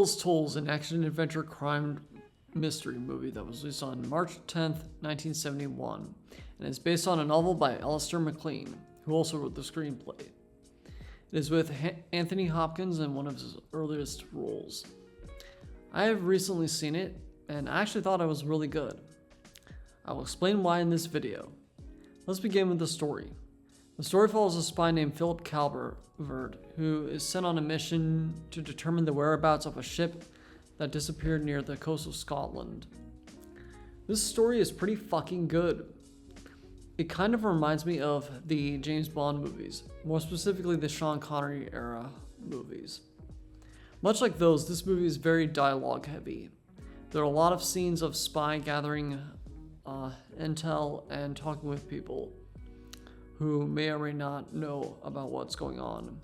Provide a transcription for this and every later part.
Bill's Toll is an action-adventure crime mystery movie that was released on March 10th, 1971, and is based on a novel by Alistair MacLean, who also wrote the screenplay. It is with Anthony Hopkins in one of his earliest roles. I have recently seen it, and I actually thought it was really good. I will explain why in this video. Let's begin with the story. The story follows a spy named Philip Calvert, who is sent on a mission to determine the whereabouts of a ship that disappeared near the coast of Scotland. This story is pretty fucking good. It kind of reminds me of the James Bond movies, more specifically the Sean Connery era movies. Much like those, this movie is very dialogue heavy. There are a lot of scenes of spy gathering intel and talking with people who may or may not know about what's going on.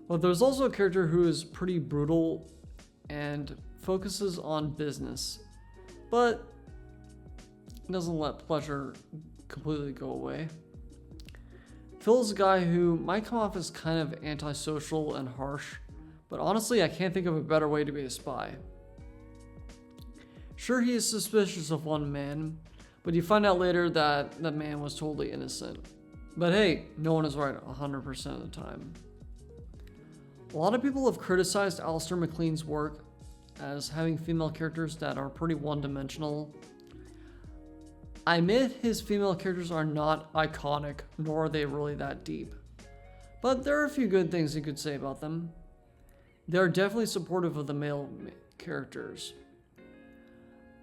But there's also a character who is pretty brutal and focuses on business, but doesn't let pleasure completely go away. Phil is a guy who might come off as kind of antisocial and harsh, but honestly, I can't think of a better way to be a spy. Sure, he is suspicious of one man, but you find out later that the man was totally innocent. But hey, no one is right 100% of the time. A lot of people have criticized Alistair MacLean's work as having female characters that are pretty one-dimensional. I admit his female characters are not iconic, nor are they really that deep. But there are a few good things you could say about them. They are definitely supportive of the male characters.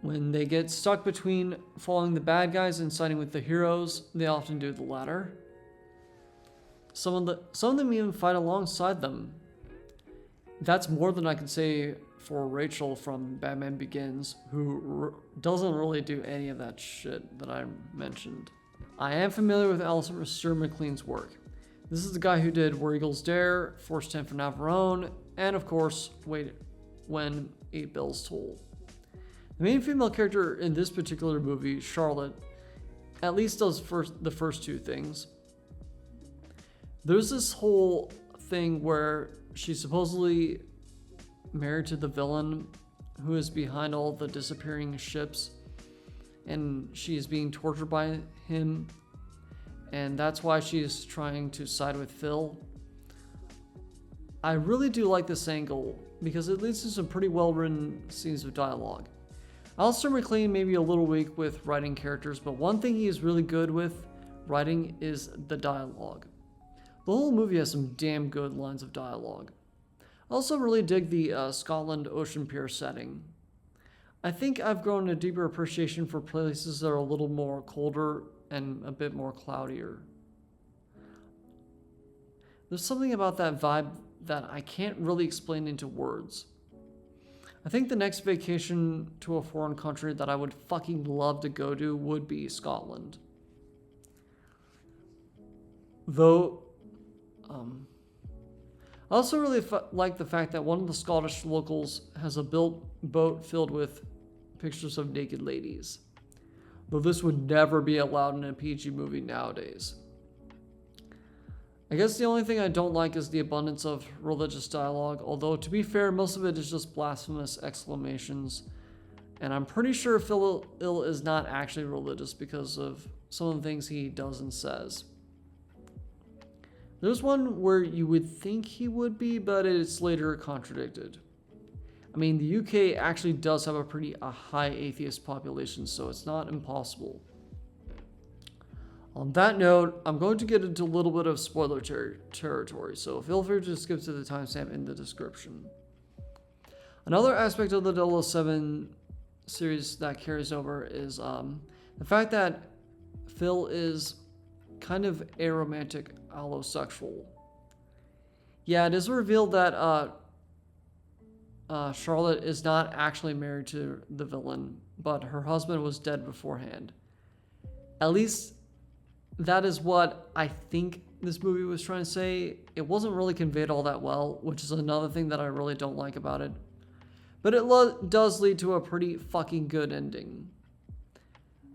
When they get stuck between following the bad guys and siding with the heroes, they often do the latter. Some of them even fight alongside them. That's more than I can say for Rachel from Batman Begins, who doesn't really do any of that shit that I mentioned. I am familiar with Alistair MacLean's work. This is the guy who did Where Eagles Dare, Force 10 for Navarone, and of course, When 8 Bells Toll. The main female character in this particular movie, Charlotte, at least does the first two things. There's this whole thing where she's supposedly married to the villain who is behind all the disappearing ships, and she is being tortured by him, and that's why she is trying to side with Phil. I really do like this angle because it leads to some pretty well-written scenes of dialogue. Alistair MacLean may be a little weak with writing characters, but one thing he is really good with writing is the dialogue. The whole movie has some damn good lines of dialogue. I also really dig the Scotland Ocean Pier setting. I think I've grown a deeper appreciation for places that are a little more colder and a bit more cloudier. There's something about that vibe that I can't really explain into words. I think the next vacation to a foreign country that I would fucking love to go to would be Scotland. Though, I also really like the fact that one of the Scottish locals has a built boat filled with pictures of naked ladies. Though this would never be allowed in a PG movie nowadays. I guess the only thing I don't like is the abundance of religious dialogue, although to be fair, most of it is just blasphemous exclamations. And I'm pretty sure Phil is not actually religious because of some of the things he does and says. There's one where you would think he would be, but it's later contradicted. I mean, the UK actually does have a pretty high atheist population, so it's not impossible. On that note, I'm going to get into a little bit of spoiler territory, so feel free to skip to the timestamp in the description. Another aspect of the 007 series that carries over is the fact that Phil is kind of aromantic allosexual. Yeah, it is revealed that Charlotte is not actually married to the villain, but her husband was dead beforehand. At least that is what I think this movie was trying to say. It wasn't really conveyed all that well, which is another thing that I really don't like about it. But it does lead to a pretty fucking good ending.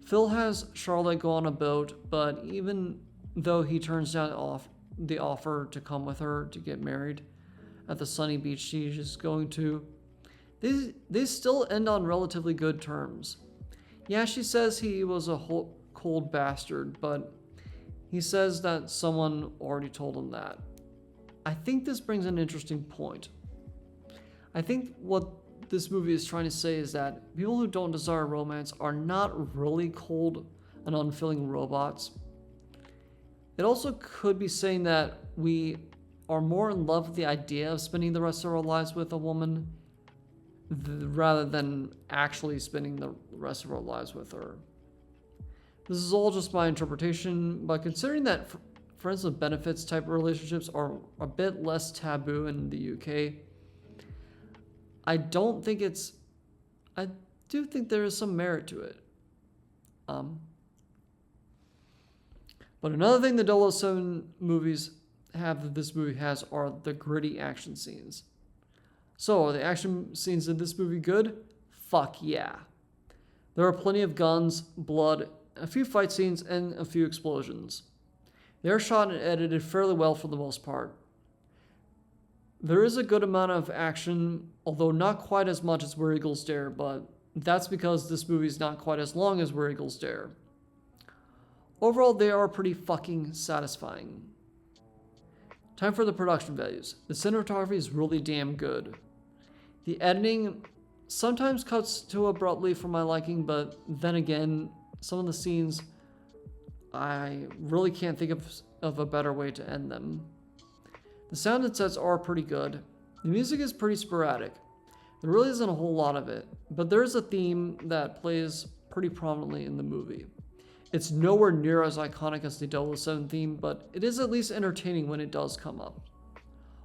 Phil has Charlotte go on a boat, but even though he turns down the offer to come with her to get married, at the sunny beach she's going to. They still end on relatively good terms. Yeah, she says he was a cold bastard, but he says that someone already told him that. I think this brings an interesting point. I think what this movie is trying to say is that people who don't desire romance are not really cold and unfeeling robots. It also could be saying that we are more in love with the idea of spending the rest of our lives with a woman rather than actually spending the rest of our lives with her. This is all just my interpretation, but considering that friends with benefits type relationships are a bit less taboo in the UK, I do think there is some merit to it. But another thing the 007 movies have that this movie has are the gritty action scenes. So, are the action scenes in this movie good? Fuck yeah. There are plenty of guns, blood, a few fight scenes, and a few explosions. They are shot and edited fairly well for the most part. There is a good amount of action, although not quite as much as Where Eagles Dare, but that's because this movie is not quite as long as Where Eagles Dare. Overall, they are pretty fucking satisfying. Time for the production values. The cinematography is really damn good. The editing sometimes cuts too abruptly for my liking, but then again, some of the scenes, I really can't think of a better way to end them. The sound and sets are pretty good. The music is pretty sporadic. There really isn't a whole lot of it, but there is a theme that plays pretty prominently in the movie. It's nowhere near as iconic as the 007 theme, but it is at least entertaining when it does come up.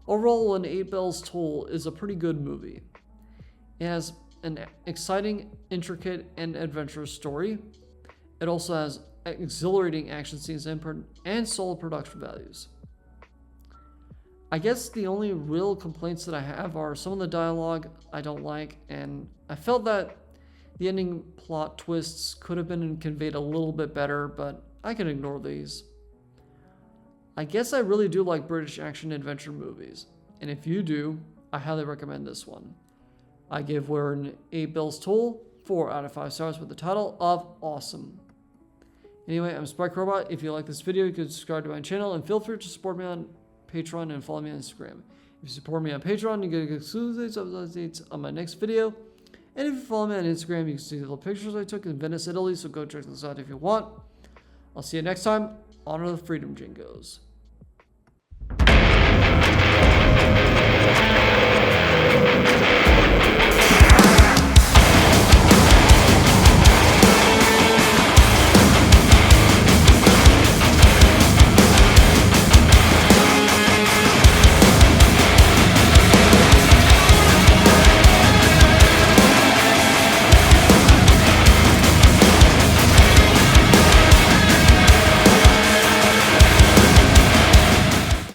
Overall, An 8 Bells Toll is a pretty good movie. It has an exciting, intricate, and adventurous story. It also has exhilarating action scenes and solid production values. I guess the only real complaints that I have are some of the dialogue I don't like, and I felt that the ending plot twists could have been conveyed a little bit better, but I can ignore these. I guess I really do like British action adventure movies, and if you do, I highly recommend this one. I give Where An 8 Bells Toll 4 out of 5 stars with the title of awesome. Anyway, I'm Spike Robot. If you like this video, you can subscribe to my channel and feel free to support me on Patreon and follow me on Instagram. If you support me on Patreon, you get exclusive updates on my next video. And if you follow me on Instagram, you can see the little pictures I took in Venice, Italy, so go check those out if you want. I'll see you next time. Honor the Freedom Jingos.